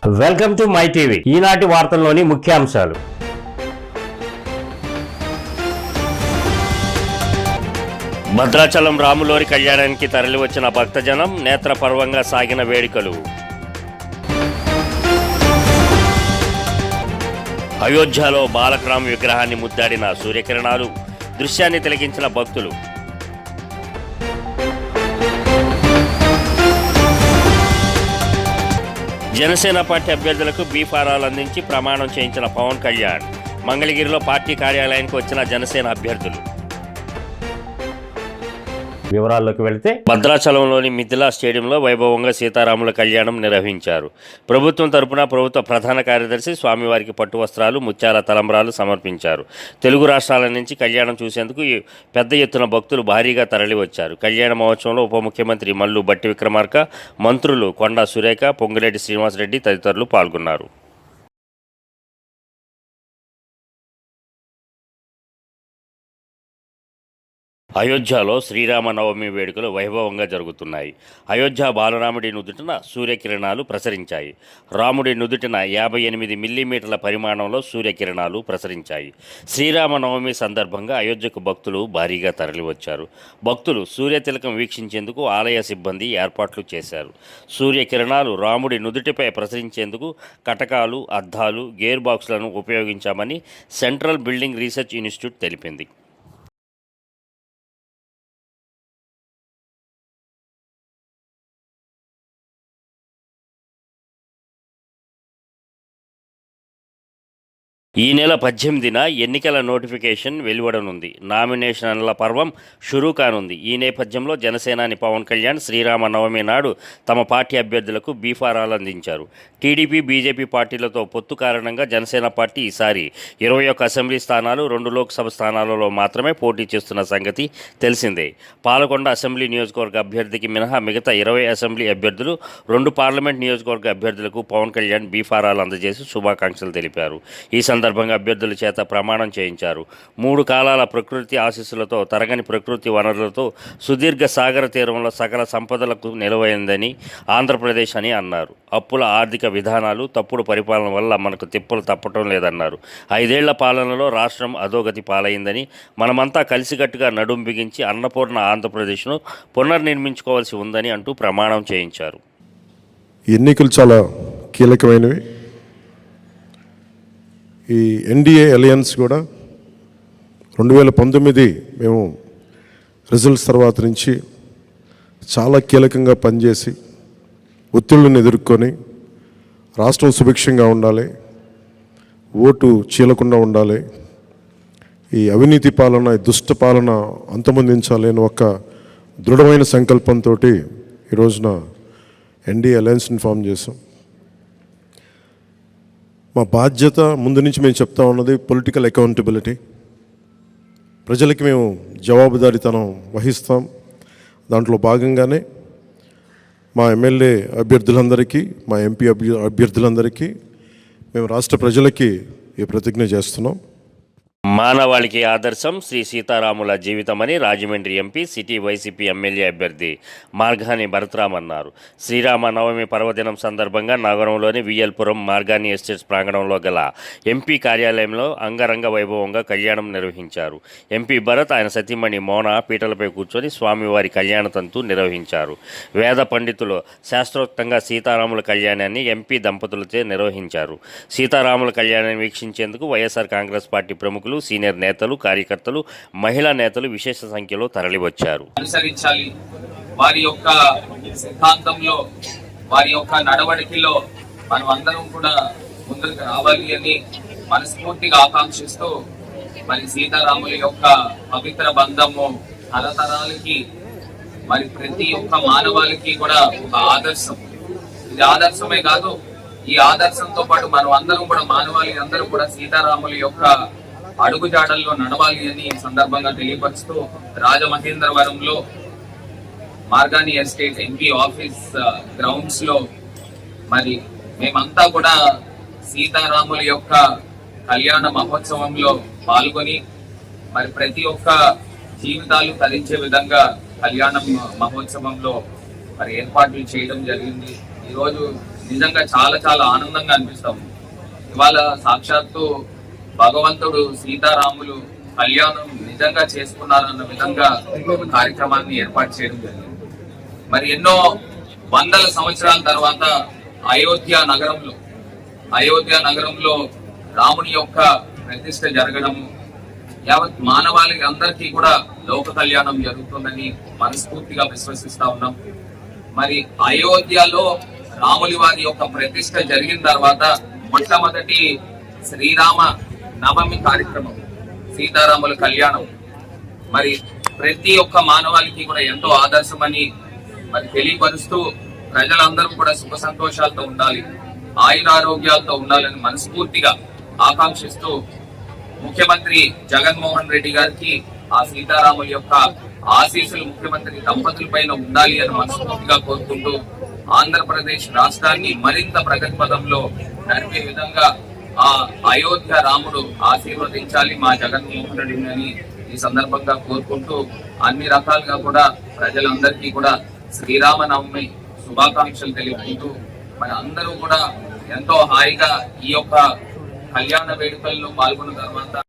Welcome to my TV. ఈనాటి వార్తల్లోని ముఖ్యాంశాలు. భద్రాచలం రాములోరి కళ్యాణానికి తరలివచ్చిన భక్తజనం, నేత్రపర్వంగా సాగిన వేడుకలు. అయోధ్యలో బాలకరామ్ విగ్రహాన్ని ముద్దాడిన సూర్యకిరణాలు, దృశ్యాన్ని తిలకించిన భక్తులు. జనసేన పార్టీ అభ్యర్థులకు బీఫారాలు అందించి ప్రమాణం చేయించిన పవన్ కళ్యాణ్. మంగళగిరిలో పార్టీ కార్యాలయానికి వచ్చిన జనసేన అభ్యర్థులు. వివరాల్లోకి వెళితే, భద్రాచలంలోని మిథిలా స్టేడియంలో వైభవంగా సీతారాముల కళ్యాణం నిర్వహించారు. ప్రభుత్వం తరపున ప్రభుత్వ ప్రధాన కార్యదర్శి స్వామివారికి పట్టు వస్త్రాలు, ముత్యాల తలంబ్రాలు సమర్పించారు. తెలుగు రాష్ట్రాల నుంచి కళ్యాణం చూసేందుకు పెద్ద ఎత్తున భక్తులు భారీగా తరలివచ్చారు. కళ్యాణ మహోత్సవంలో ఉప ముఖ్యమంత్రి మల్లు భట్టి విక్రమార్క, మంత్రులు కొండా సురేఖ, పొంగులేటి శ్రీనివాసరెడ్డి తదితరులు పాల్గొన్నారు. అయోధ్యలో శ్రీరామనవమి వేడుకలు వైభవంగా జరుగుతున్నాయి. అయోధ్య బాలరాముడి నుదుటిన సూర్యకిరణాలు ప్రసరించాయి. రాముడి నుదుటిన 58 మిల్లీమీటర్ల పరిమాణంలో సూర్యకిరణాలు ప్రసరించాయి. శ్రీరామనవమి సందర్భంగా అయోధ్యకు భక్తులు భారీగా తరలివచ్చారు. భక్తులు సూర్యతిలకం వీక్షించేందుకు ఆలయ సిబ్బంది ఏర్పాట్లు చేశారు. సూర్యకిరణాలు రాముడి నుదుటిపై ప్రసరించేందుకు కటకాలు, అద్దాలు, గేర్ బాక్సులను ఉపయోగించామని సెంట్రల్ బిల్డింగ్ రీసెర్చ్ ఇన్స్టిట్యూట్ తెలిపింది. ఈ నెల 18న ఎన్నికల నోటిఫికేషన్ వెలువడనుంది. నామినేషన్ల పర్వం షురూ కానుంది. ఈ నేపథ్యంలో జనసేనాని పవన్ కళ్యాణ్ శ్రీరామనవమి నాడు తమ పార్టీ అభ్యర్థులకు బీఫారాలు అందించారు. టీడీపీ, బీజేపీ పార్టీలతో పొత్తు కారణంగా జనసేన పార్టీ ఈసారి 21 అసెంబ్లీ స్థానాలు, 2 లోక్సభ స్థానాలలో మాత్రమే పోటీ చేస్తున్న సంగతి తెలిసిందే. పాలకొండ అసెంబ్లీ నియోజకవర్గ అభ్యర్థికి మినహా మిగతా 20 అసెంబ్లీ అభ్యర్థులు, 2 పార్లమెంట్ నియోజకవర్గ అభ్యర్థులకు పవన్ కళ్యాణ్ బీఫారాలు అందజేసి శుభాకాంక్షలు తెలిపారు. ఈ సందర్భంగా అభ్యర్థుల చేత ప్రమాణం చేయించారు. 3 కాలాల ప్రకృతి ఆశీస్సులతో, తరగని ప్రకృతి వనరులతో సుదీర్ఘ సాగర తీరంలో సకల సంపదలకు నిలవైందని ఆంధ్రప్రదేశ్ అని అన్నారు. అప్పుల ఆర్థిక విధానాలు, తప్పుడు పరిపాలన వల్ల మనకు తిప్పలు తప్పటం లేదన్నారు. 5 ఏళ్ల పాలనలో రాష్ట్రం అధోగతి పాలైందని, మనమంతా కలిసికట్టుగా నడుం బిగించి అన్నపూర్ణ ఆంధ్రప్రదేశ్ను పునర్నిర్మించుకోవాల్సి ఉందని అంటూ ప్రమాణం చేయించారు. ఎన్నికలు చాలా కీలకమైనవి. ఈ ఎన్డీఏ అలయన్స్ కూడా 2019 మేము రిజల్ట్స్ తర్వాత నుంచి చాలా కీలకంగా పనిచేసి ఒత్తిళ్లను ఎదుర్కొని రాష్ట్రం సుభిక్షంగా ఉండాలి, ఓటు చీలకుండా ఉండాలి, ఈ అవినీతి పాలన, దుష్ట పాలన అంతమొందించాలి అని ఒక దృఢమైన సంకల్పంతో ఈ రోజున ఎన్డీఏ అలయన్స్ని ఫామ్ చేసాం. మా బాధ్యత ముందు నుంచి మేము చెప్తా ఉన్నది పొలిటికల్ అకౌంటబిలిటీ. ప్రజలకి మేము జవాబుదారీతనం వహిస్తాం. దాంట్లో భాగంగానే మా ఎమ్మెల్యే అభ్యర్థులందరికీ, మా ఎంపీ అభ్యర్థులందరికీ మేము రాష్ట్ర ప్రజలకి ఈ ప్రతిజ్ఞ చేస్తున్నాం. మానవాళికి ఆదర్శం శ్రీ సీతారాముల జీవితమని Rajahmundry MP, city YCP MLA అభ్యర్థి మార్గాని భరత్రామ్ అన్నారు. శ్రీరామనవమి పర్వదినం సందర్భంగా నగరంలోని విఎల్పురం మార్గాని ఎస్టేట్స్ ప్రాంగణంలో గల ఎంపీ కార్యాలయంలో అంగరంగ వైభవంగా కళ్యాణం నిర్వహించారు. ఎంపీ భరత్, ఆయన సతీమణి మోన పీటలపై కూర్చొని స్వామివారి కళ్యాణ తంతు నిర్వహించారు. వేద పండితులు శాస్త్రోక్తంగా సీతారాముల కళ్యాణాన్ని ఎంపీ దంపతులచే నిర్వహించారు. సీతారాముల కళ్యాణాన్ని వీక్షించేందుకు వైఎస్ఆర్ కాంగ్రెస్ పార్టీ ప్రముఖులు, సీనియర్ నేతలు, కార్యకర్తలు, మహిళా నేతలు విశేష సంఖ్యలో తరలివచ్చారు. అనుసరించాలి, వారి యొక్క సిద్ధాంతంలో, వారి యొక్క నడవడికలో మనం అందరం కూడా ముందుకు రావాలి అని మనస్ఫూర్తిగా ఆకాంక్షిస్తూ, మరి సీతారాముల యొక్క పవిత్ర బంధము తరతరాలకి, మరి ప్రతి ఒక్క మానవాళికి కూడా ఒక ఆదర్శం. ఇది ఆదర్శమే కాదు, ఈ ఆదర్శంతో పాటు మనం అందరం కూడా, మానవాళి అందరూ కూడా సీతారాముల యొక్క అడుగుజాడల్లో నడవాలి అని ఈ సందర్భంగా తెలియపరుస్తూ, రాజమహేంద్రవరంలో Margani estate MP office grounds లో మరి మేమంతా కూడా సీతారాముల యొక్క కళ్యాణ మహోత్సవంలో పాల్గొని, మరి ప్రతి ఒక్క జీవితాలు తరించే విధంగా కళ్యాణ మహోత్సవంలో మరి ఏర్పాట్లు చేయడం జరిగింది. ఈరోజు నిజంగా చాలా చాలా ఆనందంగా అనిపిస్తాం. ఇవాళ సాక్షాత్తు భగవంతుడు సీతారాములు కళ్యాణం నిజంగా చేసుకున్నారన్న విధంగా ఒక కార్యక్రమాన్ని ఏర్పాటు చేయడం జరిగింది. మరి ఎన్నో వందల సంవత్సరాల తర్వాత అయోధ్య నగరంలో రాముని యొక్క ప్రతిష్ఠ జరగడము, యావత్ మానవాళికి అందరికీ కూడా లోక కళ్యాణం జరుగుతుందని మనస్ఫూర్తిగా విశ్వసిస్తా ఉన్నాం. మరి అయోధ్యలో రాములి వారి యొక్క ప్రతిష్ఠ జరిగిన తర్వాత మొట్టమొదటి శ్రీరామ నవమి కార్యక్రమం, సీతారాముల కళ్యాణం మరి ప్రతి ఒక్క మానవాళికి కూడా ఎంతో ఆదర్శమని మరి తెలియపరుస్తూ, ప్రజలందరూ కూడా సుఖ సంతోషాలతో ఉండాలి, ఆయురారోగ్యాలతో ఉండాలని మనస్ఫూర్తిగా ఆకాంక్షిస్తూ ముఖ్యమంత్రి జగన్మోహన్ రెడ్డి గారికి ఆ సీతారాముల యొక్క ఆశీస్సులు ముఖ్యమంత్రి దంపతుల పైన ఉండాలి అని మనస్ఫూర్తిగా కోరుకుంటూ, ఆంధ్రప్రదేశ్ రాష్ట్రాన్ని మరింత ప్రగతి పదంలో నడిపే విధంగా ఆ అయోధ్య రాముడు ఆశీర్వదించాలి మా జగన్మోహన్ రెడ్డిని అని ఈ సందర్భంగా కోరుకుంటూ, అన్ని రకాలుగా కూడా ప్రజలందరికీ కూడా శ్రీరామనవమి శుభాకాంక్షలు తెలుపుకుంటూ, మన అందరూ కూడా ఎంతో హాయిగా ఈ యొక్క కళ్యాణ వేడుకల్లో పాల్గొన్న తర్వాత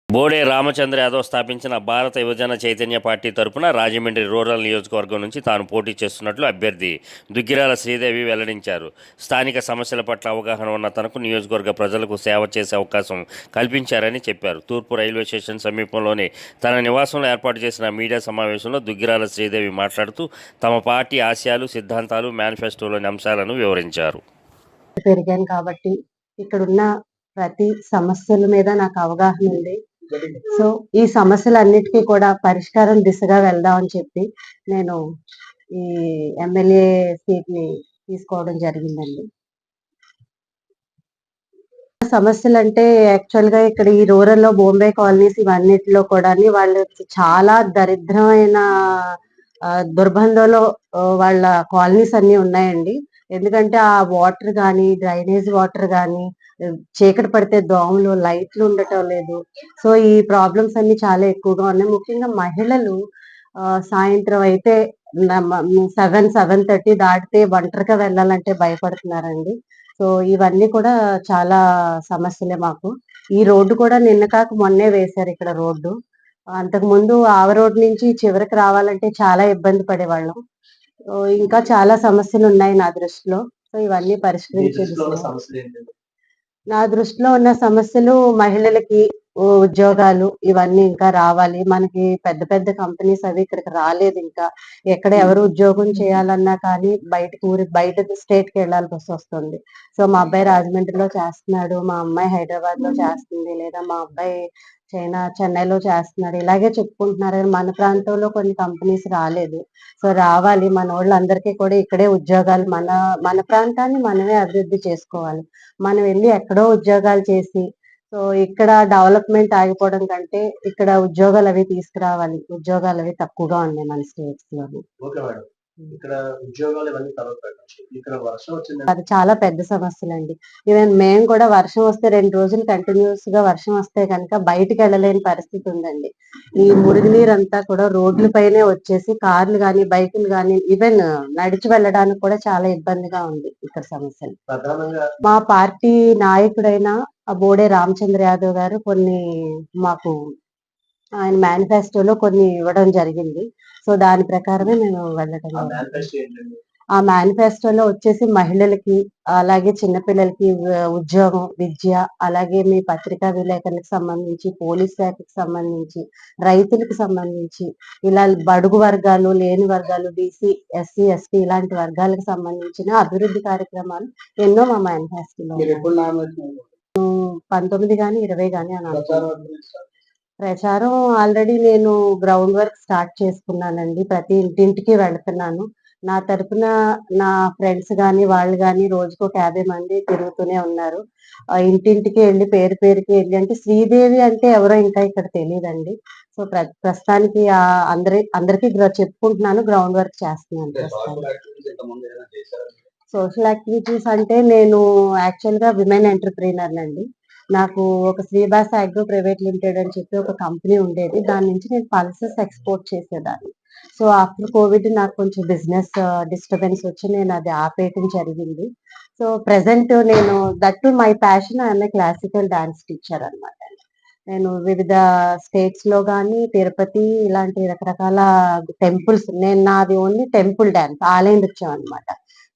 బోడే రామచంద్ర యాదవ్ స్థాపించిన భారత యువజన చైతన్య పార్టీ తరపున రాజమండ్రి రూరల్ నియోజకవర్గం నుంచి తాను పోటీ చేస్తున్నట్లు అభ్యర్థి దుగ్గిరాల శ్రీదేవి వెల్లడించారు. స్థానిక సమస్యల పట్ల అవగాహన ఉన్న తనకు నియోజకవర్గ ప్రజలకు సేవ చేసే అవకాశం కల్పించారని చెప్పారు. తూర్పు రైల్వే స్టేషన్ సమీపంలోని తన నివాసంలో ఏర్పాటు చేసిన మీడియా సమావేశంలో దుగ్గిరాల శ్రీదేవి మాట్లాడుతూ తమ పార్టీ ఆశయాలు, సిద్ధాంతాలు, మేనిఫెస్టోలోని అంశాలను వివరించారు. పెరిగాను కాబట్టి ఇక్కడున్న ప్రతి సమస్యల మీద నాకు అవగాహన ఉంది. సో ఈ సమస్యలన్నిటికీ కూడా పరిష్కారం దిశగా వెళ్దామని చెప్పి నేను ఈ ఎమ్మెల్యే సీట్ ని తీసుకోవడం జరిగిందండి. సమస్యలు అంటే యాక్చువల్ గా ఇక్కడ ఈ రూరల్ లో బొంబే కాలనీస్ ఇవన్నిటిలో కూడా వాళ్ళు చాలా దరిద్రమైన దుర్బంధంలో వాళ్ళ కాలనీస్ అన్ని ఉన్నాయండి. ఎందుకంటే ఆ వాటర్ కానీ, డ్రైనేజ్ వాటర్ కానీ, చీకటి పడితే దోమలు, లైట్లు ఉండటం లేదు. సో ఈ ప్రాబ్లమ్స్ అన్ని చాలా ఎక్కువగా ఉన్నాయి. ముఖ్యంగా మహిళలు సాయంత్రం అయితే 7:30 దాటితే ఒంటరిగా వెళ్ళాలంటే భయపడుతున్నారండి. సో ఇవన్నీ కూడా చాలా సమస్యలే మాకు. ఈ రోడ్డు కూడా నిన్న కాక మొన్నే వేశారు ఇక్కడ రోడ్డు. అంతకు ముందు ఆవ రోడ్ నుంచి చివరికి రావాలంటే చాలా ఇబ్బంది పడేవాళ్ళం. ఇంకా చాలా సమస్యలు ఉన్నాయి నా దృష్టిలో. సో ఇవన్నీ పరిష్కరించే నా దృష్టిలో ఉన్న సమస్యలు మహిళలకి ఉద్యోగాలు ఇవన్నీ ఇంకా రావాలి. మనకి పెద్ద పెద్ద కంపెనీస్ అవి ఇక్కడికి రాలేదు ఇంకా. ఎక్కడ ఎవరు ఉద్యోగం చేయాలన్నా కానీ బయట స్టేట్ కి వెళ్ళాల్సి వస్తుంది. సో మా అబ్బాయి రాజమండ్రిలో చేస్తున్నాడు, మా అమ్మాయి హైదరాబాద్ లో చేస్తుంది, లేదా మా అబ్బాయి చెన్నైలో చేస్తున్నాడు. ఇలాగే చెప్పుకుంటున్నారు. మన ప్రాంతంలో కొన్ని కంపెనీస్ రాలేదు. సో రావాలి. మన వాళ్ళందరికీ కూడా ఇక్కడే ఉద్యోగాలు, మన ప్రాంతాన్ని మనమే అభివృద్ధి చేసుకోవాలి. మనం వెళ్ళి ఎక్కడో ఉద్యోగాలు చేసి సో ఇక్కడ డెవలప్మెంట్ ఆగిపోవడం కంటే ఇక్కడ ఉద్యోగాలు అవి తీసుకురావాలి. ఉద్యోగాలు అవి తక్కువగా ఉన్నాయి మన స్టేట్స్ లోని. అది చాలా పెద్ద సమస్యలండి. ఈవెన్ మేము కూడా వర్షం వస్తే 2 రోజులు కంటిన్యూస్ గా వర్షం వస్తే కనుక బయటికి వెళ్ళలేని పరిస్థితి ఉందండి. ఈ మురుగునీరు అంతా కూడా రోడ్ల పైనే వచ్చేసి కార్లు గాని, బైకులు గాని, ఈవెన్ నడిచి వెళ్ళడానికి కూడా చాలా ఇబ్బందిగా ఉంది ఇక్కడ సమస్యలు. మా పార్టీ నాయకుడైన బోడే రామచంద్ర యాదవ్ గారు మాకు ఆయన మేనిఫెస్టోలో కొన్ని ఇవ్వడం జరిగింది. సో దాని ప్రకారమే మేము వెళ్ళడం. ఆ మేనిఫెస్టోలో వచ్చేసి మహిళలకి, అలాగే చిన్నపిల్లలకి ఉద్యోగం, విద్య, అలాగే మీ పత్రికా విలేకరులకు సంబంధించి, పోలీస్ శాఖకి సంబంధించి, రైతులకు సంబంధించి, ఇలా బడుగు వర్గాలు, లేని వర్గాలు, బీసీ, ఎస్సీ, ఎస్టీ ఇలాంటి వర్గాలకు సంబంధించిన అభివృద్ధి కార్యక్రమాలు ఎన్నో మా మేనిఫెస్టోలో 19 గాని 20 గాని అని ప్రచారం ఆల్రెడీ నేను గ్రౌండ్ వర్క్ స్టార్ట్ చేసుకున్నానండి. ప్రతి ఇంటింటికి వెళ్తున్నాను. నా తరపున నా ఫ్రెండ్స్ గాని, వాళ్ళు గాని రోజుకు 50 మంది తిరుగుతూనే ఉన్నారు. ఇంటింటికి వెళ్ళి పేరుకి వెళ్ళి, అంటే శ్రీదేవి అంటే ఎవరో ఇంకా ఇక్కడ తెలియదండి. సో ప్రస్తుతానికి అందరికి చెప్పుకుంటున్నాను, గ్రౌండ్ వర్క్ చేస్తున్నాను. సోషల్ యాక్టివిటీస్ అంటే నేను యాక్చువల్ గా విమెన్ ఎంటర్‌ప్రెన్యూర్ నండి. నాకు ఒక శ్రీబాస్ అగ్రో ప్రైవేట్ లిమిటెడ్ అని చెప్పి ఒక కంపెనీ ఉండేది. దాని నుంచి నేను పల్సెస్ ఎక్స్‌పోర్ట్ చేసేదాన్ని. సో, ఆఫ్టర్ కోవిడ్ నాకు కొంచెం బిజినెస్ డిస్టర్బెన్స్ వచ్చి నేను అది ఆపేయటం జరిగింది. సో, ప్రెజెంట్ నేను that to my passion I am a classical dance teacher అనమాట. నేను వివిధ స్టేట్స్‌లో గాని, తిరుపతి ఇలాంటి రకరకాల నాది ఓన్లీ టెంపుల్ డాన్స్, ఆలయ నృత్యం అనమాట.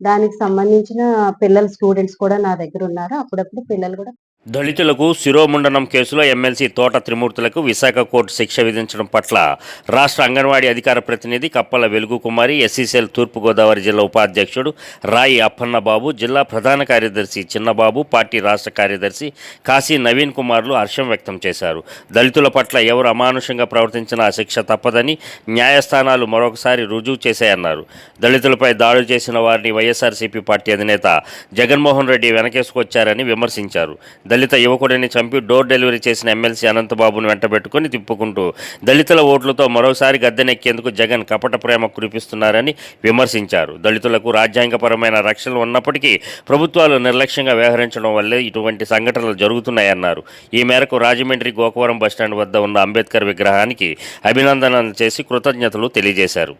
దానికి సంబంధించిన పిల్లలు స్టూడెంట్స్ కూడా నా దగ్గరున్నారు. అప్పుడప్పుడు పిల్లలు కూడా దళితులకు శిరోముండనం కేసులో ఎమ్మెల్సీ తోట త్రిమూర్తులకు విశాఖ కోర్టు శిక్ష విధించడం పట్ల రాష్ట్ర అంగన్వాడీ అధికార ప్రతినిధి కప్పల వెలుగు కుమారి, ఎస్సీసీఎల్ తూర్పుగోదావరి జిల్లా ఉపాధ్యక్షుడు రాయి అప్పన్నబాబు, జిల్లా ప్రధాన కార్యదర్శి చిన్నబాబు, పార్టీ రాష్ట్ర కార్యదర్శి కాశీ నవీన్ కుమార్లు హర్షం వ్యక్తం చేశారు. దళితుల పట్ల ఎవరు అమానుషంగా ప్రవర్తించినా శిక్ష తప్పదని న్యాయస్థానాలు మరొకసారి రుజువు చేశాయన్నారు. దళితులపై దాడులు చేసిన వారిని వైఎస్ఆర్సీపీ పార్టీ అధినేత జగన్మోహన్ రెడ్డి వెనకేసుకొచ్చారని విమర్శించారు. దళిత యువకుడిని చంపి డోర్ డెలివరీ చేసిన ఎమ్మెల్సీ అనంతబాబును వెంటబెట్టుకుని తిప్పుకుంటూ దళితుల ఓట్లతో మరోసారి గద్దెనెక్కేందుకు జగన్ కపట ప్రేమ కురిపిస్తున్నారని విమర్శించారు. దళితులకు రాజ్యాంగపరమైన రక్షణలు ఉన్నప్పటికీ ప్రభుత్వాలు నిర్లక్ష్యంగా వ్యవహరించడం వల్లే ఇటువంటి సంఘటనలు జరుగుతున్నాయన్నారు. ఈ మేరకు రాజమండ్రి గోకవరం బస్టాండ్ వద్ద ఉన్న అంబేద్కర్ విగ్రహానికి అభినందనలు చేసి కృతజ్ఞతలు తెలియజేశారు.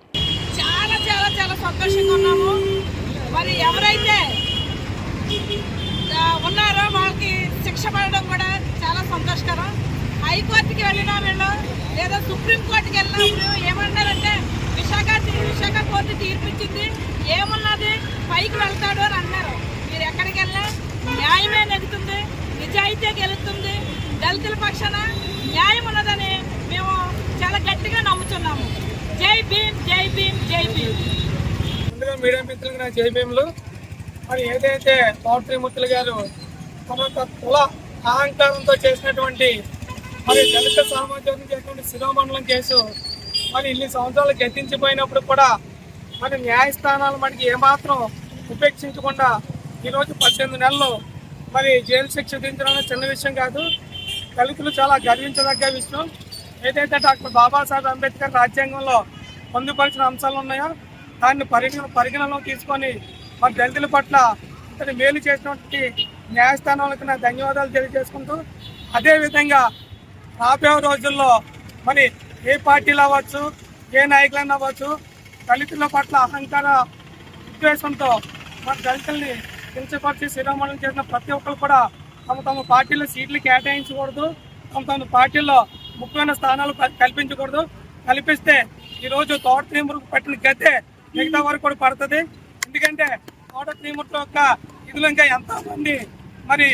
చాలా చాలా చాలా సంతోషంగా ఉన్నాము. మరి ఎవరైతే ఉన్నారో వాళ్ళకి శిక్ష పడడం కూడా చాలా సంతోషకరం. హైకోర్టుకి వెళ్ళినా వీళ్ళు లేదా సుప్రీంకోర్టుకి వెళ్ళినప్పుడు ఏమన్నారంటే విశాఖ కోర్టు తీర్పిచ్చింది, ఏమున్నది పైకి వెళ్తాడు అని అన్నారు. మీరు ఎక్కడికి వెళ్ళినా న్యాయమే నెగ్గుతుంది, నిజాయితీ గెలుస్తుంది, దళితుల పక్షాన న్యాయం ఉన్నదని మేము చాలా గట్టిగా నమ్ముతున్నాము. జై భీమ్, జై భీమ్, జై భీమ్. ముందుగా మీడియా మిత్రులకు నా జై భీములు. మరి ఏదైతే తోట త్రిమూర్తులు గారు తన కుల అహంకారంతో చేసినటువంటి మరి దళిత సామాజికం చేసినటువంటి శిరోమండలం కేసు మరి ఇన్ని సంవత్సరాలు గతించిపోయినప్పుడు కూడా మరి న్యాయస్థానాలు మనకి ఏమాత్రం ఉపేక్షించకుండా ఈరోజు 18 నెలలు మరి జైలు శిక్ష విధించడం చిన్న విషయం కాదు. దళితులు చాలా గర్వించదగ్గ విషయం. ఏదైతే డాక్టర్ బాబాసాహెబ్ అంబేద్కర్ రాజ్యాంగంలో పొందుపరిచిన అంశాలు ఉన్నాయో దాన్ని పరిగణనలో తీసుకొని మరి దళితుల పట్ల ఇతని మేలు చేసినటువంటి న్యాయస్థానాలకు నా ధన్యవాదాలు తెలియజేసుకుంటూ, అదేవిధంగా రాబోయే రోజుల్లో మరి ఏ పార్టీలు అవ్వచ్చు, ఏ నాయకులైనా అవ్వచ్చు, దళితుల పట్ల అహంకార ఉద్దేశంతో మరి దళితుల్ని కించపరిచి శిరోమణం చేసిన ప్రతి ఒక్కరు కూడా తమ పార్టీలో సీట్లు కేటాయించకూడదు, తమ పార్టీల్లో ముఖ్యమైన స్థానాలు కల్పించకూడదు. కల్పిస్తే ఈరోజు తోట త్రిమూర్తులకు పట్టిన గద్దె మిగతా వారికి కూడా పడుతుంది. ఎందుకంటే తోట త్రిమూర్తుల యొక్క ఇదిలో ఇంకా ఎంతో మంది మరి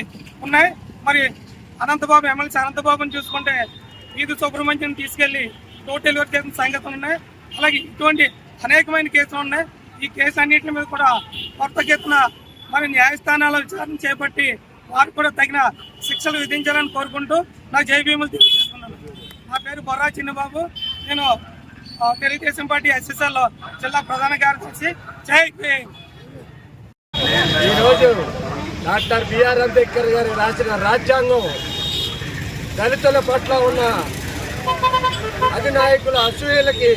ఉన్నాయి. మరి అనంతబాబు, ఎమ్మెల్సీ అనంతబాబుని చూసుకుంటే వీధి సుబ్రహ్మణ్యం తీసుకెళ్లి డోర్ డెలివరీ చేసిన సంగతులు ఉన్నాయి. అలాగే ఇటువంటి అనేకమైన కేసులు ఉన్నాయి. ఈ కేసు అన్నింటి మీద కూడా కొత్త ఎత్తున మరి న్యాయస్థానాల విచారణ చేపట్టి వారికి కూడా తగిన శిక్షలు విధించాలని కోరుకుంటూ నా జై భీములు తెలియజేస్తున్నాను. నా పేరు బొర్రా చిన్నబాబు. నేను తెలుగుదేశం పార్టీ ఎస్ఎస్ఎల్ జిల్లా ప్రధాన కార్యదర్శి. జై భీమ్. ఈరోజు డాక్టర్ బిఆర్ అంబేద్కర్ గారు రాసిన రాజ్యాంగం దళితుల పట్ల ఉన్న అధినాయకుల అసూయలకి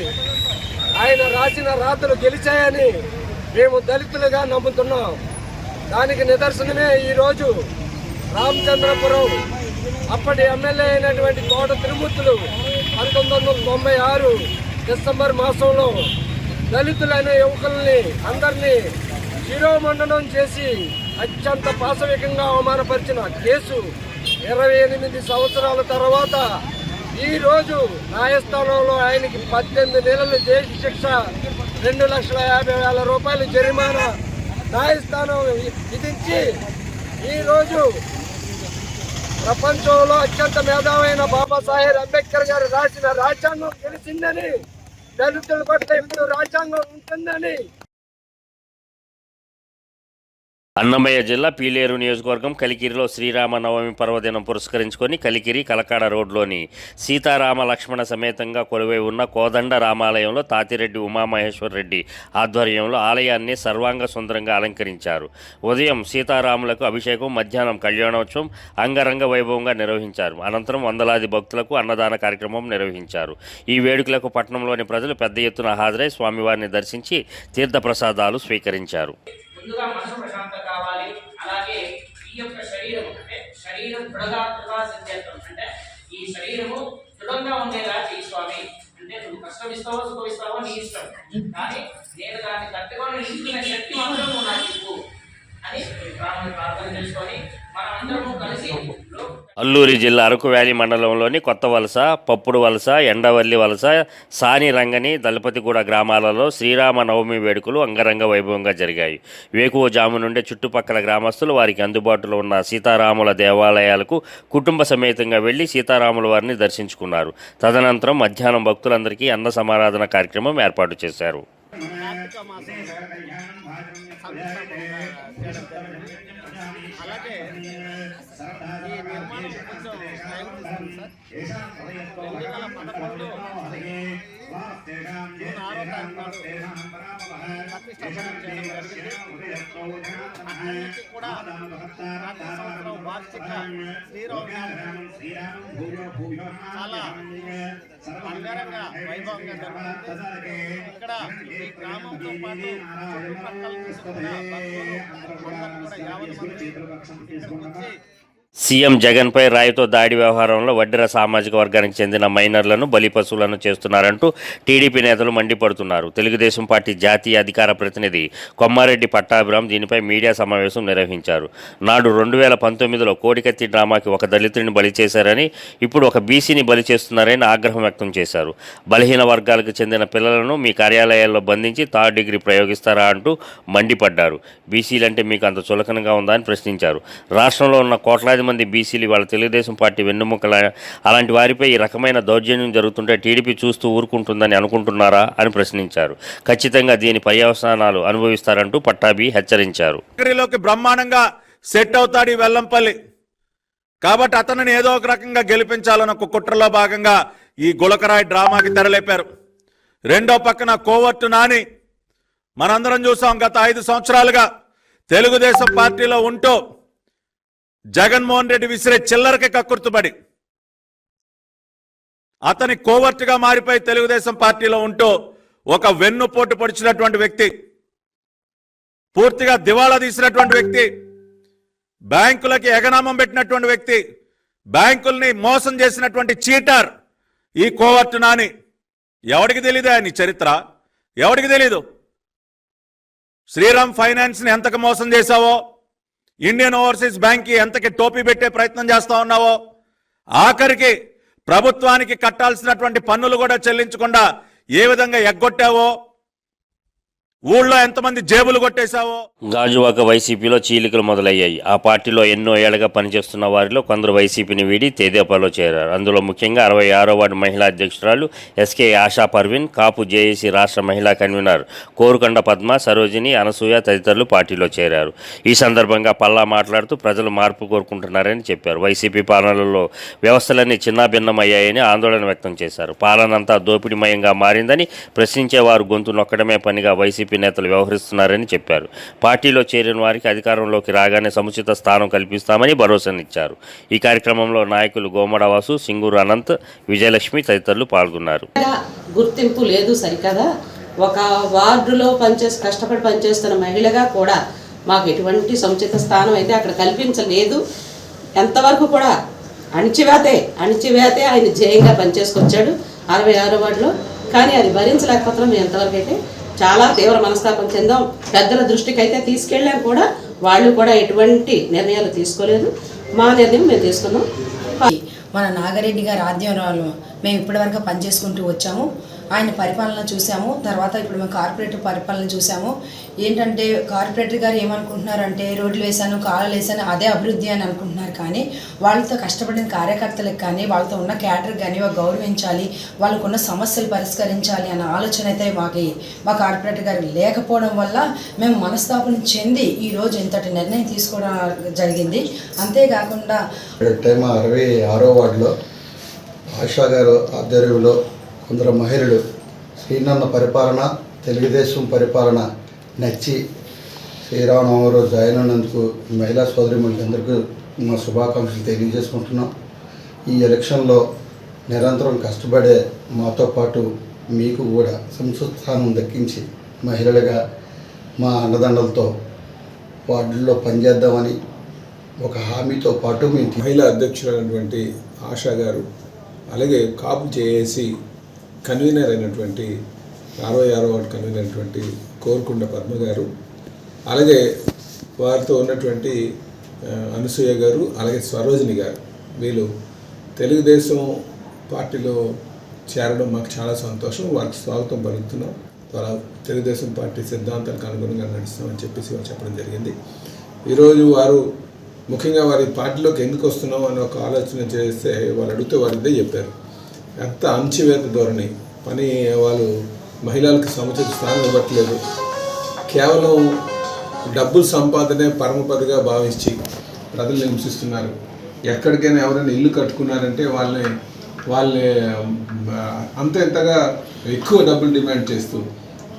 ఆయన రాసిన రాతలు గెలిచాయని మేము దళితులుగా నమ్ముతున్నాం. దానికి నిదర్శనమే ఈరోజు రామచంద్రపురం అప్పటి ఎమ్మెల్యే అయినటువంటి తోట త్రిమూర్తులు 1996 డిసెంబర్ మాసంలో దళితులైన యువకుల్ని అందరినీ శిరోమండనం చేసి అత్యంత పాశవికంగా అవమానపరిచిన కేసు 28 సంవత్సరాల తర్వాత ఈరోజు న్యాయస్థానంలో ఆయనకి 18 నెలలు జైలు శిక్ష, 2,50,000 రూపాయల జరిమానా న్యాయస్థానం విధించి ఈరోజు ప్రపంచంలో అత్యంత మేధావైన బాబాసాహెబ్ అంబేద్కర్ గారు రాసిన రాజ్యాంగం గెలిచిందని, దళితుల పట్ల ఇప్పుడు రాజ్యాంగం ఉంటుందని. అన్నమయ్య జిల్లా పీలేరు నియోజకవర్గం కలికిరిలో శ్రీరామనవమి పర్వదినం పురస్కరించుకొని కలికిరి కలకాడ రోడ్లోని సీతారామ లక్ష్మణ సమేతంగా కొలువై ఉన్న కోదండ రామాలయంలో తాతిరెడ్డి ఉమామహేశ్వర్ రెడ్డి ఆధ్వర్యంలో ఆలయాన్ని సర్వాంగ సుందరంగా అలంకరించారు. ఉదయం సీతారాములకు అభిషేకం, మధ్యాహ్నం కళ్యాణోత్సవం అంగరంగ వైభవంగా నిర్వహించారు. అనంతరం వందలాది భక్తులకు అన్నదాన కార్యక్రమం నిర్వహించారు. ఈ వేడుకలకు పట్టణంలోని ప్రజలు పెద్ద ఎత్తున హాజరై స్వామివారిని దర్శించి తీర్థప్రసాదాలు స్వీకరించారు. ముందుగా మనసు ప్రశాంతం కావాలి. అలాగే ఈ యొక్క శరీరం అంటే శరీరం దృఢగా సంచేతం అంటే ఈ శరీరము దృఢంగా ఉండేలా చేయి స్వామి. అంటే నువ్వు కష్టమిస్తావో సుఖమిస్తావో నీ ఇష్టం, కానీ నేను దాన్ని తట్టుకొని నిలుచుకునే శక్తి మాత్రం నువ్వు నాకు ఇవ్వు అని ప్రార్థన చేసుకొని మనం అందరము కలిసి అల్లూరి జిల్లా అరకు వ్యాలీ మండలంలోని కొత్త వలస, పప్పుడు వలస, ఎండవల్లి వలస, సాని రంగని, దళపతిగూడ గ్రామాలలో శ్రీరామ నవమి వేడుకలు అంగరంగ వైభవంగా జరిగాయి. వేకువజాము నుండే చుట్టుపక్కల గ్రామస్తులు వారికి అందుబాటులో ఉన్న సీతారాముల దేవాలయాలకు కుటుంబ సమేతంగా వెళ్లి సీతారాముల వారిని దర్శించుకున్నారు. తదనంతరం మధ్యాహ్నం భక్తులందరికీ అన్న సమారాధన కార్యక్రమం ఏర్పాటు చేశారు. అలాగే ఈ నిర్మాణం కొంచెం టైం తీసుకుంది సార్. 2011 జూన్ 6వ తారీఖు నాడు ప్రతిష్టాపన చేయడం జరిగింది. అక్కడి నుంచి కూడా ప్రతి సంవత్సరం వార్షిక శ్రీరామనవమి చాలా అంగరంగ వైభవంగా జరుగుతుంది. ఇక్కడ ఈ గ్రామంతో పాటు చుట్టుపక్కల నుంచి కూడా భక్తులు అందరూ కూడా యావత్ మంది ఇక్కడికి వచ్చి సీఎం జగన్పై రాయితో దాడి వ్యవహారంలో వడ్డెర సామాజిక వర్గానికి చెందిన మైనర్లను బలిపశువులను చేస్తున్నారంటూ టీడీపీ నేతలు మండిపడుతున్నారు. తెలుగుదేశం పార్టీ జాతీయ అధికార ప్రతినిధి కొమ్మారెడ్డి పట్టాభిరామ్ దీనిపై మీడియా సమావేశం నిర్వహించారు. నాడు 2019లో కోడికత్తి డ్రామాకి ఒక దళితుడిని బలి చేశారని, ఇప్పుడు ఒక బీసీని బలి చేస్తున్నారని ఆగ్రహం వ్యక్తం చేశారు. బలహీన వర్గాలకు చెందిన పిల్లలను మీ కార్యాలయాల్లో బంధించి థర్డ్ డిగ్రీ ప్రయోగిస్తారా అంటూ మండిపడ్డారు. బీసీలంటే మీకు అంత చులకనగా ఉందా అని ప్రశ్నించారు. రాష్ట్రంలో ఉన్న కోట్లాది మంది బీసీలు వాళ్ళ తెలుగుదేశం పార్టీ వెన్నుముకల, అలాంటి వారిపై ఈ రకమైన దౌర్జన్యం జరుగుతుంటే టీడీపీ చూస్తూ ఊరుకుంటుందని అనుకుంటున్నారా అని ప్రశ్నించారు. ఖచ్చితంగా దీని పర్యవసానాలు అనుభవిస్తారంటూ పట్టాభి హెచ్చరించారు. బ్రహ్మాండంగా సెట్ అవుతాడు ఈ వెల్లంపల్లి, కాబట్టి అతనిని ఏదో ఒక రకంగా గెలిపించాలన్న ఒక కుట్రలో భాగంగా ఈ గులకరాయి డ్రామాకి తెరలేపారు. రెండో పక్కన కోవర్టు నాని మనందరం చూసాం. గత 5 సంవత్సరాలుగా తెలుగుదేశం పార్టీలో ఉంటూ జగన్మోహన్ రెడ్డి విసిరే చిల్లరకి కక్కుర్తుపడి అతని కోవర్టుగా మారిపోయి తెలుగుదేశం పార్టీలో ఉంటూ ఒక వెన్నుపోటు పొడిచినటువంటి వ్యక్తి, పూర్తిగా దివాళా తీసినటువంటి వ్యక్తి, బ్యాంకులకి ఎగనామం పెట్టినటువంటి వ్యక్తి, బ్యాంకుల్ని మోసం చేసినటువంటి చీటర్ ఈ కోవర్టు నాని. ఎవడికి తెలీదా నీ చరిత్ర? ఎవడికి తెలీదు? శ్రీరామ్ ఫైనాన్స్ని ఎంతకు మోసం చేశావో, ఇండియన్ ఓవర్సీస్ బ్యాంక్కి ఎంతకి టోపీ పెట్టే ప్రయత్నం చేస్తా ఉన్నావో, ఆఖరికి ప్రభుత్వానికి కట్టాల్సినటువంటి పన్నులు కూడా చెల్లించకుండా ఏ విధంగా ఎగ్గొట్టావో, ఊళ్ళో ఎంతమంది జేబులు కొట్టేశావో. గాజువాక వైసీపీలో చీలికలు మొదలయ్యాయి. ఆ పార్టీలో ఎన్నో ఏళ్లుగా పనిచేస్తున్న వారిలో కొందరు వైసీపీని వీడి తెదేపాలో చేరారు. అందులో ముఖ్యంగా 66వ వార్డు మహిళా అధ్యక్షురాలు ఎస్కే ఆశా పర్వీన్, కాపు జేఏసీ రాష్ట్ర మహిళా కన్వీనర్ కోరుకొండ పద్మ, సరోజిని, అనసూయ తదితరులు పార్టీలో చేరారు. ఈ సందర్భంగా పల్లా మాట్లాడుతూ ప్రజలు మార్పు కోరుకుంటున్నారని చెప్పారు. వైసీపీ పాలనలో వ్యవస్థలన్నీ చిన్నాభిన్నమయ్యాయని ఆందోళన వ్యక్తం చేశారు. పాలనంతా దోపిడీమయంగా మారిందని, ప్రశ్నించేవారు గొంతు నొక్కడమే పనిగా వైసీపీ నేతలు వ్యవహరిస్తున్నారని చెప్పారు. పార్టీలో చేరిన వారికి అధికారంలోకి రాగానే సముచిత స్థానం కల్పిస్తామని భరోసానిచ్చారు. ఈ కార్యక్రమంలో నాయకులు గోమడవాసు, సింగూరు అనంత్, విజయలక్ష్మి తదితరులు పాల్గొన్నారు. గుర్తింపు లేదు సరికదా. ఒక వార్డులో కష్టపడి పనిచేస్తున్న మహిళగా కూడా మాకు ఎటువంటి సముచిత స్థానం అయితే అక్కడ కల్పించలేదు. ఎంతవరకు కూడా అణిచివేతే ఆయన జయంగా పనిచేసుకొచ్చాడు 66వ వార్డులో. కానీ అది భరించలేకపోతున్నాం. మేము ఎంతవరకు అయితే చాలా తీవ్ర మనస్తాపం చెందాం. పెద్దల దృష్టికి అయితే తీసుకెళ్ళాం కూడా, వాళ్ళు కూడా ఎటువంటి నిర్ణయాలు తీసుకోలేదు. మా నిర్ణయం మేము తీసుకున్నాం. మన నాగిరెడ్డి గారి ఆధ్వర్యంలో మేము ఇప్పటివరకు పనిచేసుకుంటూ వచ్చాము. ఆయన పరిపాలన చూసాము. తర్వాత ఇప్పుడు మేము కార్పొరేటర్ పరిపాలన చూసాము. ఏంటంటే కార్పొరేటర్ గారు ఏమనుకుంటున్నారంటే రోడ్లు వేశాను, కాలువలు వేసాను, అదే అభివృద్ధి అని అనుకుంటున్నారు. కానీ వాళ్ళతో కష్టపడిన కార్యకర్తలకు కానీ, వాళ్ళతో ఉన్న క్యాడర్ కానీ గౌరవించాలి, వాళ్ళకున్న సమస్యలు పరిష్కరించాలి అన్న ఆలోచన అయితే మా కార్పొరేటర్ గారు లేకపోవడం వల్ల మేము మనస్తాపం చెంది ఈరోజు ఇంతటి నిర్ణయం తీసుకోవడం జరిగింది. అంతేకాకుండా 66వ వార్డులో ఆశా గారు ఆధ్వర్యంలో కొందరు మహిళలు శ్రీనన్న పరిపాలన, తెలుగుదేశం పరిపాలన నచ్చి శ్రీరామనవమి రోజు జాయిన్ అయినందుకు మహిళా సోదరిమణులందరికీ మా శుభాకాంక్షలు తెలియజేసుకుంటున్నాం. ఈ ఎలక్షన్లో నిరంతరం కష్టపడే మాతో పాటు మీకు కూడా సంస్కృత స్థానం దక్కించి మహిళలుగా మా అండదండలతో వార్డుల్లో పనిచేద్దామని ఒక హామీతో పాటు మేము మహిళా అధ్యక్షులైనటువంటి ఆశా గారు, అలాగే కాపు జేఏసీ కన్వీనర్ అయినటువంటి 66వ వార్డు కన్వీనర్ అయినటువంటి కోరుకొండ పద్మ గారు, అలాగే వారితో ఉన్నటువంటి అనసూయ గారు, అలాగే స్వరోజిని గారు, వీళ్ళు తెలుగుదేశం పార్టీలో చేరడం మాకు చాలా సంతోషం. వారికి స్వాగతం పలుకుతున్నాం. ద్వారా తెలుగుదేశం పార్టీ సిద్ధాంతాలకు అనుగుణంగా నడుస్తామని చెప్పేసి వారు చెప్పడం జరిగింది. ఈరోజు వారు ముఖ్యంగా వారి పార్టీలోకి ఎందుకు వస్తున్నాం అని ఒక ఆలోచన చేస్తే వాళ్ళు అడిగితే వారు ఇదే చెప్పారు. ఎంత అణచివేత ధోరణి, పని వాళ్ళు మహిళలకు సముచిత స్థానం ఇవ్వట్లేదు, కేవలం డబ్బులు సంపాదనే పరమపదిగా భావించి ప్రజలు హింసిస్తున్నారు. ఎక్కడికైనా ఎవరైనా ఇల్లు కట్టుకున్నారంటే వాళ్ళని అంత ఇంతగా ఎక్కువ డబ్బులు డిమాండ్ చేస్తూ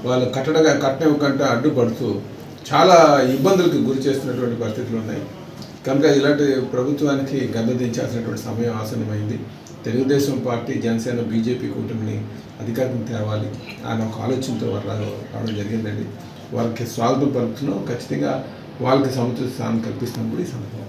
వాళ్ళు కట్టనివ్వకంటే అడ్డుపడుతూ చాలా ఇబ్బందులకు గురి చేస్తున్నటువంటి పరిస్థితులు ఉన్నాయి. కనుక ఇలాంటి ప్రభుత్వానికి గద్దెదించాల్సినటువంటి సమయం ఆసన్నమైంది. తెలుగుదేశం పార్టీ, జనసేన, బీజేపీ కూటమిని అధికారం తేవాలి అనే ఒక ఆలోచనతో వారు రావడం జరిగిందండి. వారికి స్వాగతం పలుకుతున్నాం. ఖచ్చితంగా వాళ్ళకి సముచిత స్థానం కల్పిస్తున్నాం కూడా ఈ సందర్భంగా.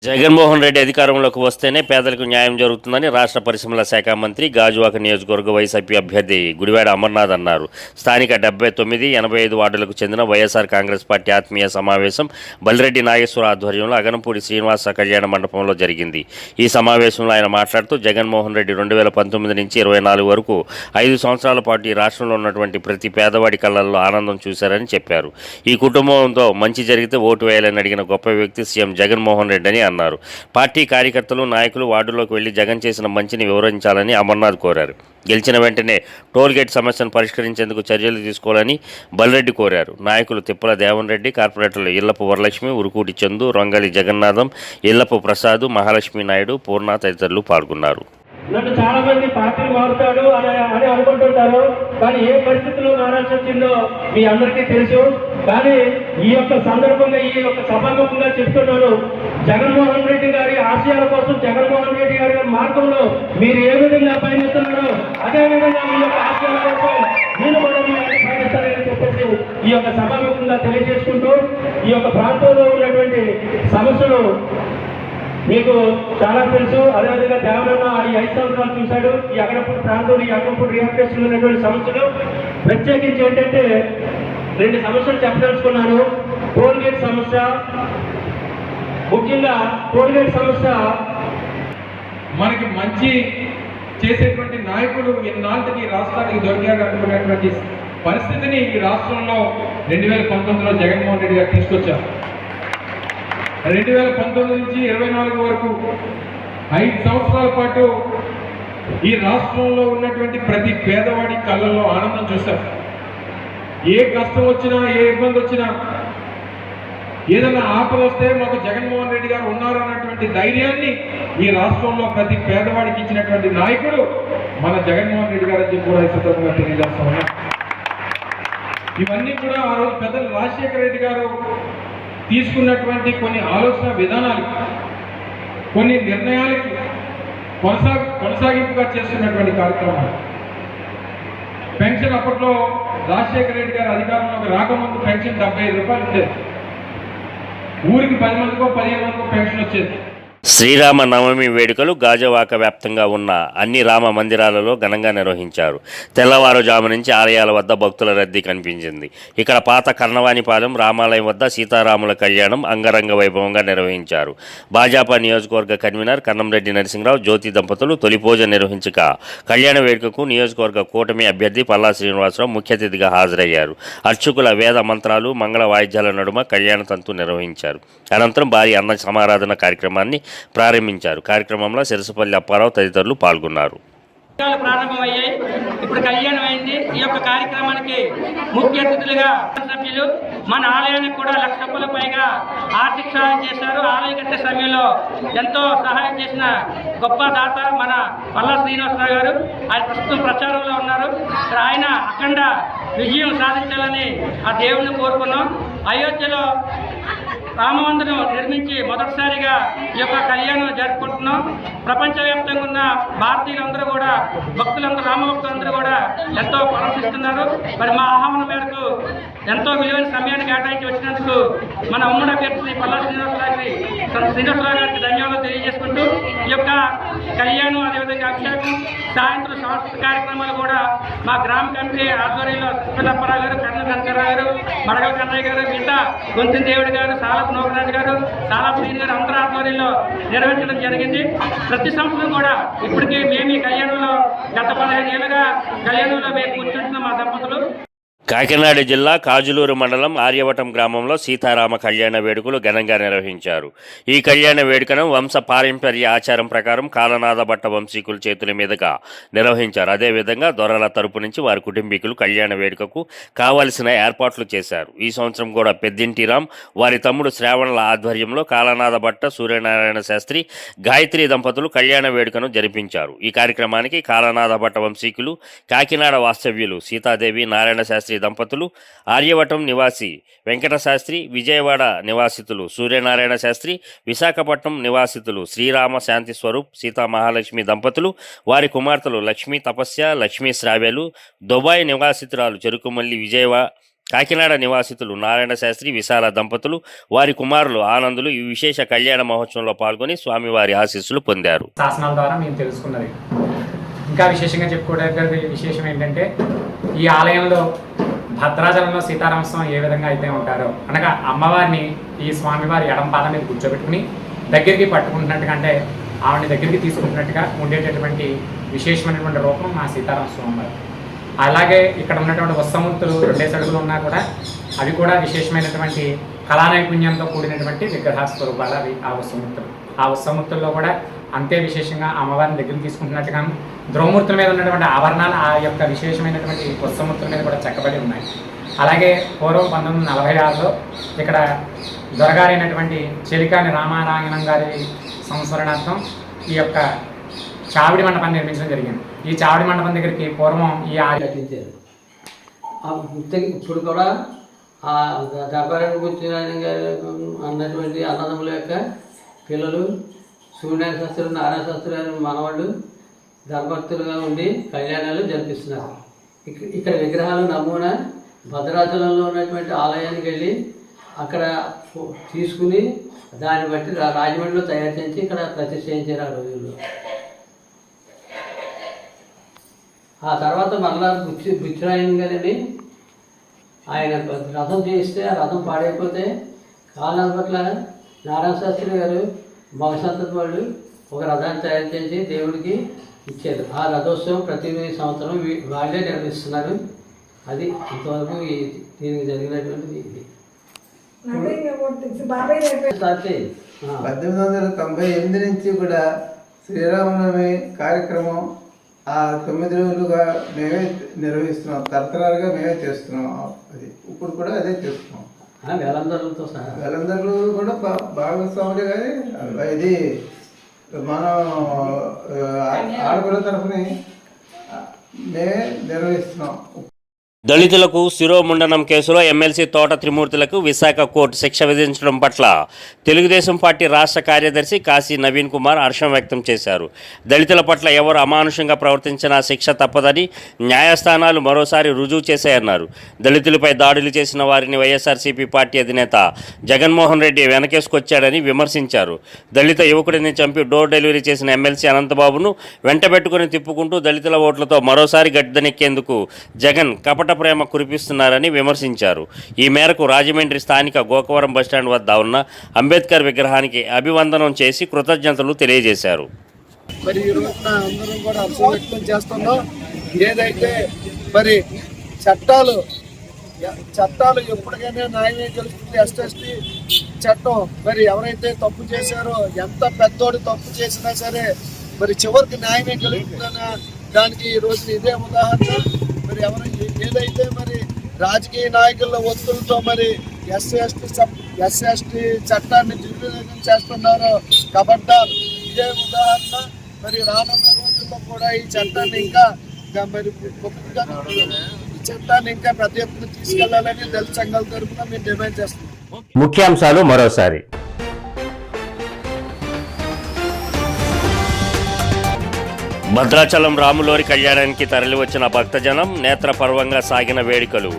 జగన్మోహన్ రెడ్డి అధికారంలోకి వస్తేనే పేదలకు న్యాయం జరుగుతుందని రాష్ట్ర పరిశ్రమల శాఖ మంత్రి, గాజువాక నియోజకవర్గ వైసీపీ అభ్యర్థి గుడివాడ అమర్నాథ్ అన్నారు. స్థానిక 79, 85 వార్డులకు చెందిన వైఎస్ఆర్ కాంగ్రెస్ పార్టీ ఆత్మీయ సమావేశం బల్రెడ్డి నాగేశ్వర ఆధ్వర్యంలో అగనంపూడి శ్రీనివాస కళ్యాణ మండపంలో జరిగింది. ఈ సమావేశంలో ఆయన మాట్లాడుతూ జగన్మోహన్ రెడ్డి 2019 నుంచి 24 వరకు 5 సంవత్సరాల పాటు ఈ రాష్ట్రంలో ఉన్నటువంటి ప్రతి పేదవాడి కళ్ళల్లో ఆనందం చూశారని చెప్పారు. ఈ కుటుంబంతో మంచి జరిగితే ఓటు వేయాలని అడిగిన గొప్ప వ్యక్తి సీఎం జగన్మోహన్ రెడ్డి అని అన్నారు. పార్టీ కార్యకర్తలు, నాయకులు వార్డులోకి వెళ్లి జగన్ చేసిన మంచిని వివరించాలని అమర్నాథ్ కోరారు. గెలిచిన వెంటనే టోల్ గేట్ సమస్యను పరిష్కరించేందుకు చర్యలు తీసుకోవాలని బల్రెడ్డి కోరారు. నాయకులు తిప్పల దేవన్ రెడ్డి, కార్పొరేటర్లు ఇళ్లపు వరలక్ష్మి, ఉరుకూటి చందు, రొంగలి జగన్నాథం, ఇళ్లపు ప్రసాద్, మహాలక్ష్మి నాయుడు, పూర్ణ తదితరులు పాల్గొన్నారు. నన్ను చాలా మంది పార్టీలు మారుతాడు అని అనుకుంటుంటారు, కానీ ఏ పరిస్థితుల్లో మారాల్సి వచ్చిందో మీ అందరికీ తెలుసు. కానీ ఈ యొక్క సందర్భంగా, ఈ యొక్క సభాముఖంగా చెప్తున్నాను, జగన్మోహన్ రెడ్డి గారి ఆశయాల కోసం, జగన్మోహన్ రెడ్డి గారి మార్గంలో మీరు ఏ విధంగా పయనిస్తున్నారో అదే విధంగా మీ యొక్క ఆశయాల కోసం నేను కూడా మీ పయనిస్తానని చెప్పేసి ఈ యొక్క సభాముఖంగా తెలియజేసుకుంటూ, ఈ యొక్క ప్రాంతంలో ఉన్నటువంటి సమస్యలు మీకు చాలా తెలుసు. అదేవిధంగా దేవరన్న ఈ 5 సంవత్సరాలు చూశాడు. ఈ అగనపూడి ప్రాంతంలో, ఈ అగనపూడి రిహాబిలిటేషన్ ఉన్నటువంటి సమస్యలు ప్రత్యేకించి ఏంటంటే 2 సమస్యలు చెప్పదలుచుకున్నాను. టోల్ గేట్ సమస్య, ముఖ్యంగా టోల్ గేట్ సమస్య మనకి మంచి చేసేటువంటి నాయకులు ఎన్నాళ్ళకి రాష్ట్రానికి దొరికారు అనుకునేటువంటి పరిస్థితిని ఈ రాష్ట్రంలో 2019లో జగన్మోహన్ రెడ్డి గారు తీసుకొచ్చారు. 2019 నుంచి 24 వరకు 5 సంవత్సరాల పాటు ఈ రాష్ట్రంలో ఉన్నటువంటి ప్రతి పేదవాడి కళ్ళల్లో ఆనందం చూశారు. ఏ కష్టం వచ్చినా, ఏ ఇబ్బంది వచ్చినా, ఏదైనా ఆపద వస్తే మాకు జగన్మోహన్ రెడ్డి గారు ఉన్నారు అన్నటువంటి ధైర్యాన్ని ఈ రాష్ట్రంలో ప్రతి పేదవాడికి ఇచ్చినటువంటి నాయకుడు మన జగన్మోహన్ రెడ్డి గారు అని చెప్పి కూడా ఈ సందర్భంగా తెలియజేస్తా ఉన్నాం. ఇవన్నీ కూడా ఆ రోజు పెద్దలు రాజశేఖర రెడ్డి గారు తీసుకున్నటువంటి కొన్ని ఆలోచన విధానాలు, కొన్ని నిర్ణయాలకి కొనసాగింపుగా చేస్తున్నటువంటి కార్యక్రమాలు. పెన్షన్ అప్పట్లో రాజశేఖర రెడ్డి గారు అధికారంలోకి రాకముందు పెన్షన్ 75 రూపాయలు ఉండేది. ఊరికి 10 మందికో 15 మందికో పెన్షన్ వచ్చేది. శ్రీరామ నవమి వేడుకలు గాజువాక వ్యాప్తంగా ఉన్న అన్ని రామ మందిరాలలో ఘనంగా నిర్వహించారు. తెల్లవారుజాము నుంచి ఆలయాల వద్ద భక్తుల రద్దీ కనిపించింది. ఇక్కడ పాత కర్ణవాణిపాలెం రామాలయం వద్ద సీతారాముల కళ్యాణం అంగరంగ వైభవంగా నిర్వహించారు. భాజపా నియోజకవర్గ కన్వీనర్ కన్నంరెడ్డి నరసింహరావు, జ్యోతి దంపతులు తొలి పూజ నిర్వహించగా కళ్యాణ వేడుకకు నియోజకవర్గ కూటమి అభ్యర్థి పల్లా శ్రీనివాసరావు ముఖ్య అతిథిగా హాజరయ్యారు. అర్చకుల వేద మంత్రాలు, మంగళ వాయిద్యాల నడుమ కళ్యాణ తంతు నిర్వహించారు. అనంతరం భారీ అన్న సమారాధన కార్యక్రమాన్ని ప్రారంభించారు. కార్యక్రమంలో సిరసపల్లి అప్పారావు తదితరులు పాల్గొన్నారు. ప్రారంభమయ్యాయి. ఇప్పుడు కళ్యాణం అయింది. ఈ యొక్క కార్యక్రమానికి ముఖ్య అతిథులుగా సభ్యులు మన ఆలయానికి కూడా 1,00,000 రూపాయల పైగా ఆర్థిక సహాయం చేశారు. ఆలయ కట్టే సమయంలో ఎంతో సహాయం చేసిన గొప్ప దాత మన పల్లా శ్రీనివాసరావు గారు. ఆయన ప్రస్తుతం ప్రచారంలో ఉన్నారు. ఆయన అఖండ విజయం సాధించాలని ఆ దేవుణ్ణి కోరుకున్నాం. అయోధ్యలో రామమందిరం నిర్మించి మొదటిసారిగా ఈ యొక్క కళ్యాణం జరుపుకుంటున్నాం. ప్రపంచవ్యాప్తంగా ఉన్న భారతీయులందరూ కూడా భక్తులందరూ రామభక్తులందరూ కూడా ఎంతో ప్రశంసిస్తున్నారు. మరి మా ఆహ్వానం మేరకు ఎంతో విలువైన సమయాన్ని కేటాయించి వచ్చినందుకు మన ఉమ్మడి అభ్యర్థి పల్లా శ్రీనివాసరావు గారికి ధన్యవాదాలు తెలియజేసుకుంటూ ఈ యొక్క కళ్యాణం అదేవిధంగా అభిషేకం సాయంత్రం సాంస్కృతిక కార్యక్రమాలు కూడా మా గ్రామ కమిటీ ఆధ్వర్యంలో సుబ్బలప్పారావు గారు, కర్ణ శంకర్రావు గారు, మడగల కన్నయ్య గారు, మిగతా గొంతిన దేవుడి గారు, సాలపు నోకరాజు గారు, సాలపు శ్రీని గారు అందరూ ఆధ్వర్యంలో నిర్వహించడం జరిగింది. ప్రతి సంవత్సరం కూడా ఇప్పటికీ మేము ఈ కళ్యాణంలో గత 15 ఏళ్ళుగా కళ్యాణంలో మేము కూర్చుంటున్నాం మా దంపతులు. కాకినాడ జిల్లా కాజులూరు మండలం ఆర్యవటం గ్రామంలో సీతారామ కళ్యాణ వేడుకలు ఘనంగా నిర్వహించారు. ఈ కళ్యాణ వేడుకను వంశ పారంపర్య ఆచారం ప్రకారం కాలనాథ భట్ట వంశీకుల చేతుల మీదుగా నిర్వహించారు. అదేవిధంగా దొరల తరపు నుంచి వారి కుటుంబీకులు కళ్యాణ వేడుకకు కావలసిన ఏర్పాట్లు చేశారు. ఈ సంవత్సరం కూడా పెద్దింటి రామ్, వారి తమ్ముడు శ్రావణుల ఆధ్వర్యంలో కాలనాథ భట్ట, సూర్యనారాయణ శాస్త్రి, గాయత్రి దంపతులు కళ్యాణ వేడుకను జరిపించారు. ఈ కార్యక్రమానికి కాలనాథ భట్ట వంశీకులు, కాకినాడ వాస్తవ్యులు సీతాదేవి, నారాయణ శాస్త్రి దంపతులు, ఆర్యవటం నివాసి వెంకట శాస్త్రి, విజయవాడ నివాసితులు సూర్యనారాయణ శాస్త్రి, విశాఖపట్నం నివాసితులు శ్రీరామ శాంతి స్వరూప్, సీతా మహాలక్ష్మి దంపతులు, వారి కుమార్తెలు లక్ష్మీ తపస్య, లక్ష్మీ శ్రావ్యలు, దుబాయ్ నివాసితురాలు చెరుకుమల్లి విజయవాడ, కాకినాడ నివాసితులు నారాయణ శాస్త్రి, విశాల దంపతులు, వారి కుమారులు ఆనందులు ఈ విశేష కళ్యాణ మహోత్సవంలో పాల్గొని స్వామివారి ఆశీస్సులు పొందారు. శాసనాల ద్వారా మేము తెలుసుకున్నది. ఇంకా విశేషంగా చెప్పుకోవడానికి విశేషం ఏంటంటే ఈ ఆలయంలో భద్రాచలంలో సీతారామస్వామి ఏ విధంగా అయితే ఉంటారో అనగా అమ్మవారిని ఈ స్వామివారి ఎడం పాదం మీద కూర్చోబెట్టుకుని దగ్గరికి పట్టుకుంటున్నట్టుగా, అంటే ఆవిడని దగ్గరికి తీసుకుంటున్నట్టుగా ఉండేటటువంటి విశేషమైనటువంటి రూపం మా సీతారామస్వామి వారు. అలాగే ఇక్కడ ఉన్నటువంటి ఉత్సవమూర్తులు 2 అడుగులు ఉన్నా కూడా అవి కూడా విశేషమైనటువంటి కళా నైపుణ్యంతో కూడినటువంటి విగ్రహ స్వరూపాలు అవి ఆ ఉత్సవమూర్తులు. ఆ ఉత్సవమూర్తుల్లో కూడా అంతే విశేషంగా అమ్మవారిని దగ్గరికి తీసుకుంటున్నట్టుగా ద్రౌమూర్తుల మీద ఉన్నటువంటి ఆభరణాలు ఆ యొక్క విశేషమైనటువంటి ఉత్సవమూర్తుల మీద కూడా చెక్కబడి ఉన్నాయి. అలాగే పూర్వం 1946లో ఇక్కడ దొరగారైనటువంటి చెలికాని రామారాయణం గారి సంస్మరణార్థం ఈ యొక్క చావిడి మండపాన్ని నిర్మించడం జరిగింది. ఈ చావిడి మండపం దగ్గరికి పూర్వం ఈ కట్టించారు. ఇప్పుడు కూడా ఆ దర్బారాన్ని కూర్చుని అన్నటువంటి అన్నదమ్ముల యొక్క పిల్లలు సూర్యనారాయణ శాస్త్రి, నారాయణ శాస్త్రి గారి మనవాళ్ళు ధర్మభక్తులుగా ఉండి కళ్యాణాలు జరిపిస్తున్నారు. ఇక్కడ విగ్రహాలు నమూనా భద్రాచలంలో ఉన్నటువంటి ఆలయానికి వెళ్ళి అక్కడ తీసుకుని దాన్ని బట్టి రాజమండ్రిలో తయారు చేసి ఇక్కడ ప్రతిష్ఠ చేయించారు ఆ రోజుల్లో. ఆ తర్వాత మరలా బుచ్చిరాయన్ గారిని ఆయన రథం చేయిస్తే ఆ రథం పాడైపోతే కాలం పట్ల నారాయణ శాస్త్రి గారు మగసంతతి వాళ్ళు ఒక రథాన్ని తయారు చేసి దేవుడికి ఇచ్చారు. ఆ రథోత్సవం ప్రతి సంవత్సరం వాళ్ళే నిర్వహిస్తున్నారు. అది ఇంతవరకు దీనికి జరిగినటువంటి ఇది. 1898 నుంచి కూడా శ్రీరామనవమి కార్యక్రమం ఆ 9 రోజులుగా మేమే నిర్వహిస్తున్నాం. తరతరాలుగా మేమే చేస్తున్నాం. అది ఇప్పుడు కూడా అదే చేస్తున్నాం. వేలందరులతో సహా వేలందరులు కూడా భాగస్వాములే. కానీ ఇది మనం ఆడపిల్ల తరఫుని మేమే నిర్వహిస్తున్నాం. దళితులకు శిరోముండనం కేసులో ఎమ్మెల్సీ తోట త్రిమూర్తులకు విశాఖ కోర్టు శిక్ష విధించడం పట్ల తెలుగుదేశం పార్టీ రాష్ట్ర కార్యదర్శి కాశీ నవీన్ కుమార్ హర్షం వ్యక్తం చేశారు. దళితుల పట్ల ఎవరు అమానుషంగా ప్రవర్తించినా శిక్ష తప్పదని న్యాయస్థానాలు మరోసారి రుజువు చేశాయన్నారు. దళితులపై దాడులు చేసిన వారిని వైఎస్ఆర్సీపీ పార్టీ అధినేత జగన్మోహన్ రెడ్డి వెనకేసుకొచ్చాడని విమర్శించారు. దళిత యువకుడిని చంపి డోర్ డెలివరీ చేసిన ఎమ్మెల్సీ అనంతబాబును వెంటబెట్టుకుని తిప్పుకుంటూ దళితుల ఓట్లతో మరోసారి గద్దెనెక్కేందుకు జగన్ కపట ప్రేమ కురిపిస్తున్నారని విమర్శించారు. ఈ మేరకు రాజమండ్రి స్థానిక గోకవరం బస్టాండ్ వద్ద ఉన్న అంబేద్కర్ విగ్రహానికి అభివందనం చేసి కృతజ్ఞతలు తెలియజేశారు. మరి ఈ రోజున అందరం కూడా హర్షం వ్యక్తం చేస్తున్నాం. ఏదైతే మరి చట్టాలు ఎప్పటికైనా న్యాయమే గెలుస్తుంది. ఎస్టీ చట్టం మరి ఎవరైతే తప్పు చేశారో, ఎంత పెద్దోడు తప్పు చేసినా సరే మరి చివరికి న్యాయమే గెలుస్తుందన్న దానికి ఈ రోజు ఇదే ఉదాహరణ. మరి ఏదైతే మరి రాజకీయ నాయకుల ఒత్తులతో మరి ఎస్సీ చట్టాన్ని దుర్వినియోగం చేస్తున్నారో కబడ్డారు. ఇదే ఉదాహరణ. మరి రానున్న రోజుల్లో కూడా ఈ చట్టాన్ని ఇంకా మరి ఈ చట్టాన్ని ఇంకా ప్రతి ఒక్కరు తీసుకెళ్లాలని దళిత సంఘాల తరఫున మేము డిమాండ్ చేస్తున్నాం. ముఖ్యాంశాలు మరోసారి. భద్రాచలం రాములోరి కళ్యాణానికి తరలివచ్చిన భక్తజనం, నేత్రపర్వంగా సాగిన వేడుకలు.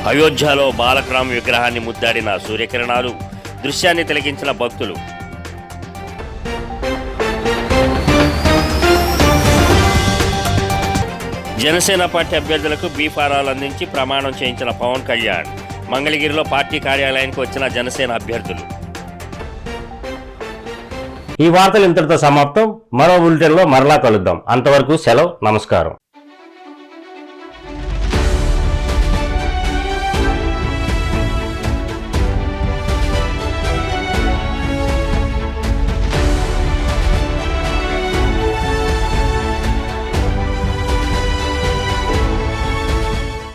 అయోధ్యలో బాలకరామ్ విగ్రహాన్ని ముద్దాడిన సూర్యకిరణాలు, దృశ్యాన్ని తిలకించిన భక్తులు. జనసేన పార్టీ అభ్యర్థులకు బీఫారాలు అందించి ప్రమాణం చేయించిన పవన్ కళ్యాణ్. మంగళగిరిలో పార్టీ కార్యాలయానికి వచ్చిన జనసేన అభ్యర్థులు. ఈ వార్తలు ఇంతటితో సమాప్తం. మరో బులెటిన్లో మరలా కలుద్దాం. అంతవరకు సెలవు. నమస్కారం.